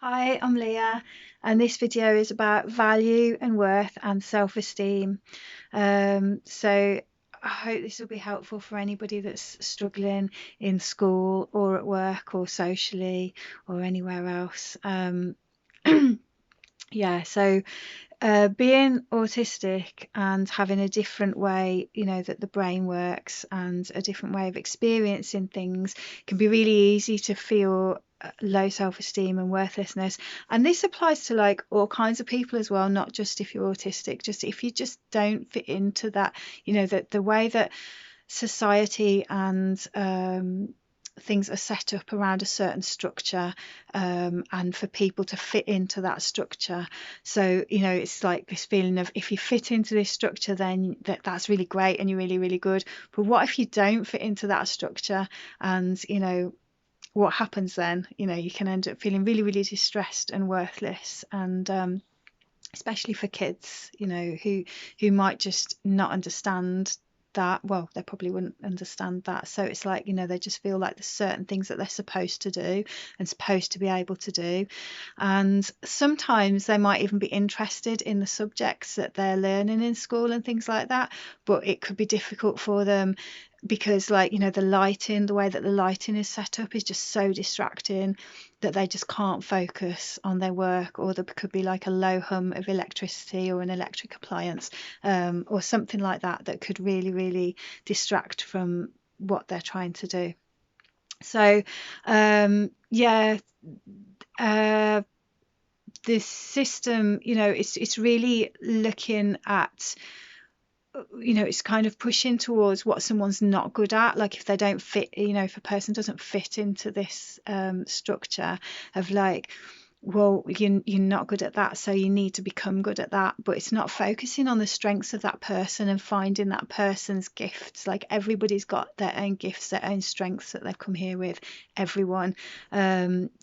Hi, I'm Leah, and this video is about value and worth and self-esteem. So I hope this will be helpful for anybody that's struggling in school or at work or socially or anywhere else. Yeah, so being autistic and having a different way, that the brain works and a different way of experiencing things can be really easy to feel low self-esteem and worthlessness. And this applies to like all kinds of people as well, not just if you're autistic, just if you just don't fit into that, that the way that society and things are set up around a certain structure, and for people to fit into that structure. So, it's like this feeling of if you fit into this structure, then that's really great and you're really, really good. But what if you don't fit into that structure? And, what happens then? You can end up feeling really, really distressed and worthless. And especially for kids, who might just not understand that. Well, they probably wouldn't understand that. So it's like, they just feel like there's certain things that they're supposed to do and supposed to be able to do. And sometimes they might even be interested in the subjects that they're learning in school and things like that, but it could be difficult for them because, like, the way that the lighting is set up is just so distracting that they just can't focus on their work, or there could be like a low hum of electricity or an electric appliance, or something like that that could really, really distract from what they're trying to do. So, yeah, uh, this system, it's really looking at, it's kind of pushing towards what someone's not good at. Like if they don't fit, if a person doesn't fit into this structure of like, well, you're not good at that, so you need to become good at that. But it's not focusing on the strengths of that person and finding that person's gifts. Like everybody's got their own gifts, their own strengths that they've come here with, everyone.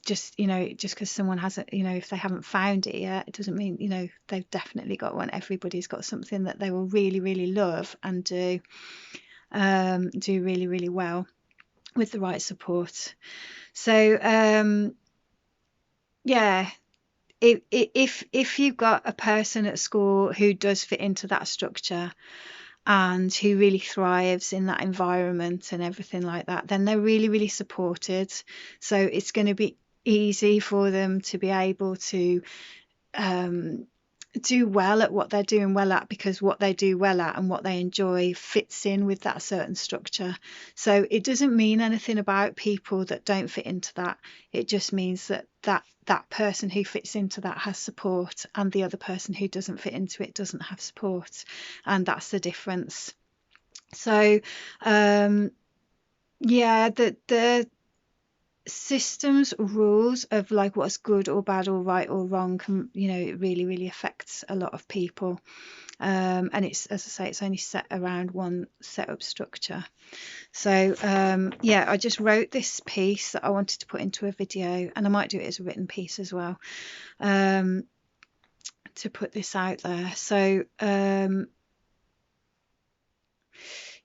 Just because someone hasn't, if they haven't found it yet, it doesn't mean, they've definitely got one. Everybody's got something that they will really, really love and do really, really well with the right support. So yeah, if you've got a person at school who does fit into that structure and who really thrives in that environment and everything like that, then they're really, really supported. So it's going to be easy for them to be able to um, do well at what they're doing well at, because what they do well at and what they enjoy fits in with that certain structure. So it doesn't mean anything about people that don't fit into that. It just means that person who fits into that has support, and the other person who doesn't fit into it doesn't have support, and that's the difference. So yeah, the systems rules of like what's good or bad or right or wrong can, it really, really affects a lot of people. And it's, as I say, it's only set around one setup structure. So yeah, I just wrote this piece that I wanted to put into a video, and I might do it as a written piece as well, to put this out there. So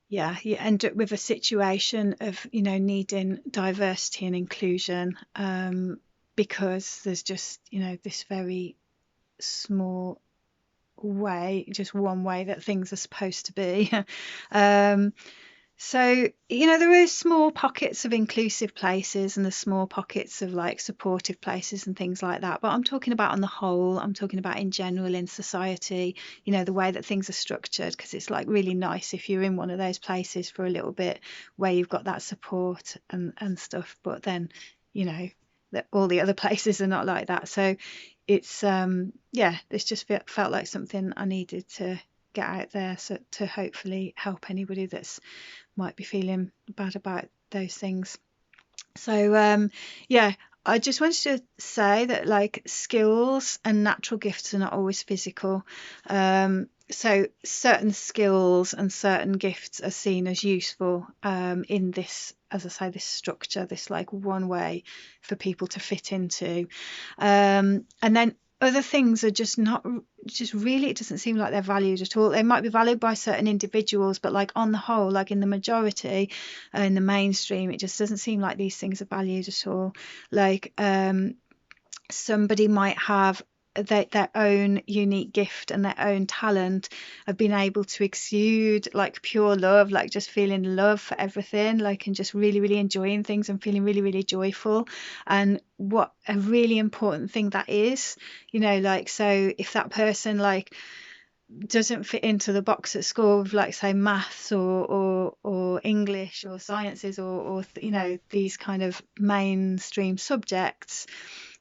yeah, you end up with a situation of, needing diversity and inclusion, because there's just, this very small way, just one way that things are supposed to be. um, so, there are small pockets of inclusive places and the small pockets of like supportive places and things like that. But I'm talking about on the whole, I'm talking about in general in society, the way that things are structured, because it's like really nice if you're in one of those places for a little bit where you've got that support and stuff. But then, that all the other places are not like that. So it's, yeah, this just felt like something I needed to get out there, so to hopefully help anybody that's might be feeling bad about those things. So yeah, I just wanted to say that like skills and natural gifts are not always physical. So certain skills and certain gifts are seen as useful, in this, as I say, this structure, this like one way for people to fit into. And then other things are just not, just really, it doesn't seem like they're valued at all. They might be valued by certain individuals, but like on the whole, like in the majority, in the mainstream, it just doesn't seem like these things are valued at all. Like somebody might have their own unique gift and their own talent of being able to exude like pure love, like just feeling love for everything, like, and just really, really enjoying things and feeling really, really joyful. And what a really important thing that is, like, so if that person like doesn't fit into the box at school with, like, say, maths or English or sciences or these kind of mainstream subjects,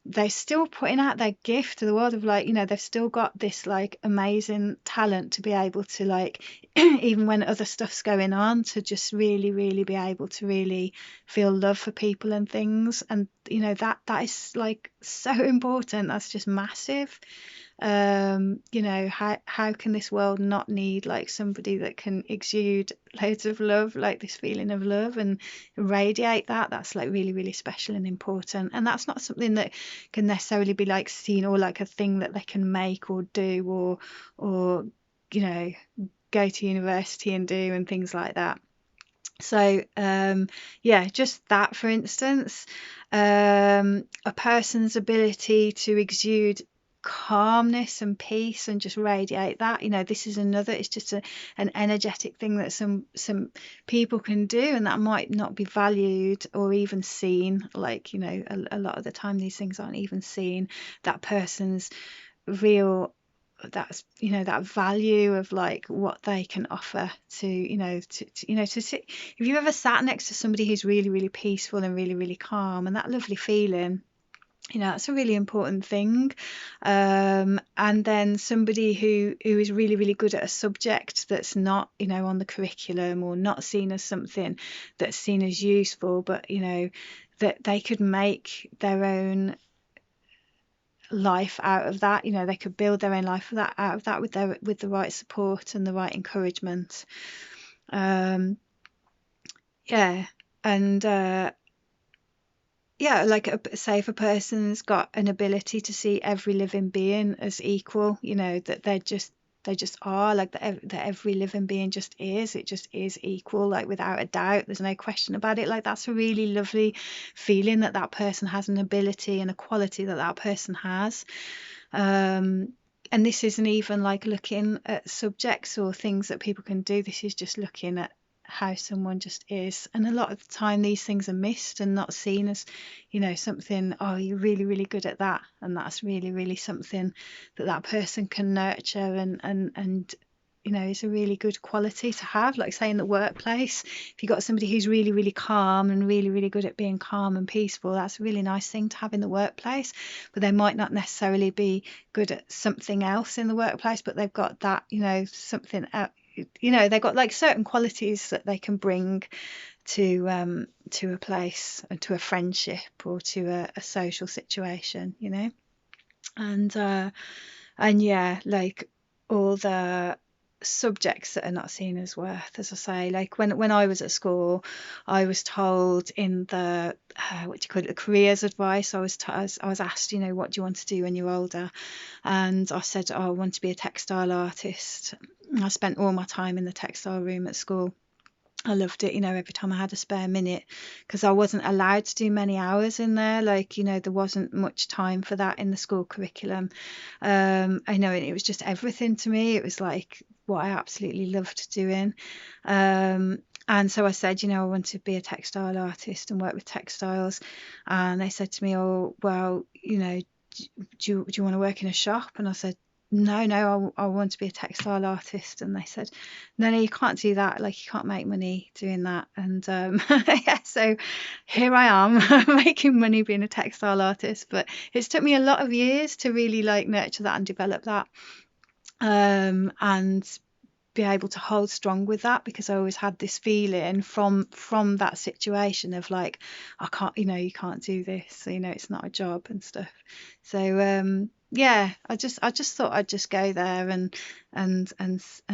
they're still putting out their gift to the world of, like, they've still got this like amazing talent to be able to, like, even when other stuff's going on, to just really, really be able to really feel love for people and things. And that is like so important. That's just massive. How can this world not need like somebody that can exude loads of love, like this feeling of love, and radiate that? That's like really, really special and important. And that's not something that can necessarily be like seen, or like a thing that they can make or do, or you know go to university and do, and things like that. So yeah, just that, for instance, a person's ability to exude calmness and peace and just radiate that. This is another, it's just an energetic thing that some people can do, and that might not be valued or even seen. Like, a lot of the time these things aren't even seen, that person's real, that's that value of like what they can offer to to sit. If you've ever sat next to somebody who's really, really peaceful and really, really calm, and that lovely feeling, that's a really important thing. And then somebody who is really, really good at a subject that's not on the curriculum, or not seen as something that's seen as useful, but that they could make their own life out of that. They could build their own life out of that with the right support and the right encouragement. Yeah. And yeah, like, say if a person's got an ability to see every living being as equal, that they just are, like, that every living being just is, it just is equal, like, without a doubt, there's no question about it. Like, that's a really lovely feeling, that that person has an ability and a quality that that person has. And this isn't even like looking at subjects or things that people can do. This is just looking at how someone just is. And a lot of the time these things are missed and not seen as something, oh, you're really, really good at that, and that's really, really something that that person can nurture, and is a really good quality to have. Like, say in the workplace, if you've got somebody who's really, really calm and really, really good at being calm and peaceful, that's a really nice thing to have in the workplace. But they might not necessarily be good at something else in the workplace, but they've got that, something else. They've got like certain qualities that they can bring to a place, and to a friendship, or to a social situation, and yeah, like, all the subjects that are not seen as worth, as I say, like when I was at school, I was told in the what do you call it, the careers advice, I was asked, what do you want to do when you're older? And I said, oh, I want to be a textile artist. I spent all my time in the textile room at school. I loved it, every time I had a spare minute, because I wasn't allowed to do many hours in there. Like, there wasn't much time for that in the school curriculum. I know it was just everything to me. It was like what I absolutely loved doing. And so I said, I want to be a textile artist and work with textiles. And they said to me, oh, well, do you want to work in a shop? And I said, no, I want to be a textile artist. And they said, no, you can't do that. Like, you can't make money doing that. And yeah, so here I am making money being a textile artist. But it's took me a lot of years to really like nurture that and develop that, and be able to hold strong with that, because I always had this feeling from that situation of like, I can't, you can't do this, so, it's not a job and stuff. So yeah, I just thought I'd just go there and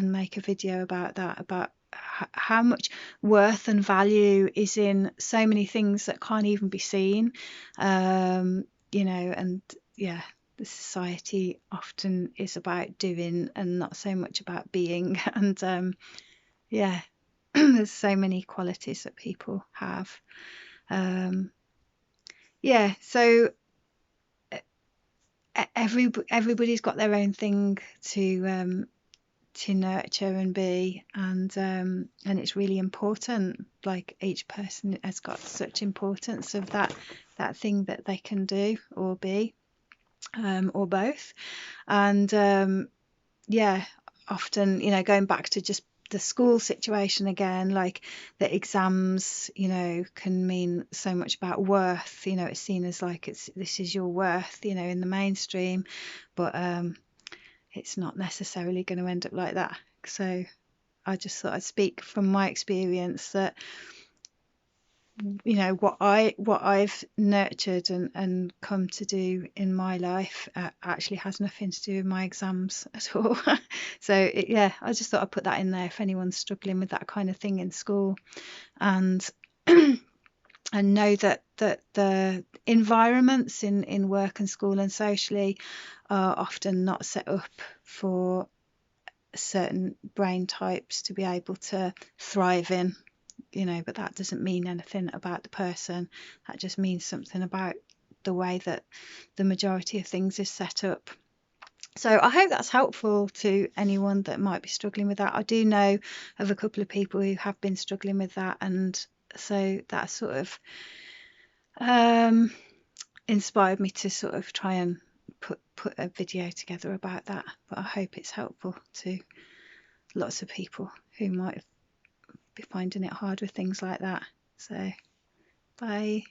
make a video about that, about how much worth and value is in so many things that can't even be seen. And yeah, the society often is about doing and not so much about being. And yeah, there's so many qualities that people have. Yeah, so everybody's got their own thing to nurture and be, and it's really important. Like, each person has got such importance of that thing that they can do or be, or both. And yeah, often, going back to just the school situation again, like, the exams, can mean so much about worth. It's seen as like, this is your worth, in the mainstream, but it's not necessarily going to end up like that. So I just thought I'd speak from my experience that, what I've nurtured and come to do in my life actually has nothing to do with my exams at all. So yeah, I just thought I'd put that in there if anyone's struggling with that kind of thing in school, and and know that the environments in work and school and socially are often not set up for certain brain types to be able to thrive in. But that doesn't mean anything about the person. That just means something about the way that the majority of things is set up. So I hope that's helpful to anyone that might be struggling with that. I do know of a couple of people who have been struggling with that, and so that sort of inspired me to sort of try and put a video together about that. But I hope it's helpful to lots of people who might be finding it hard with things like that. So bye.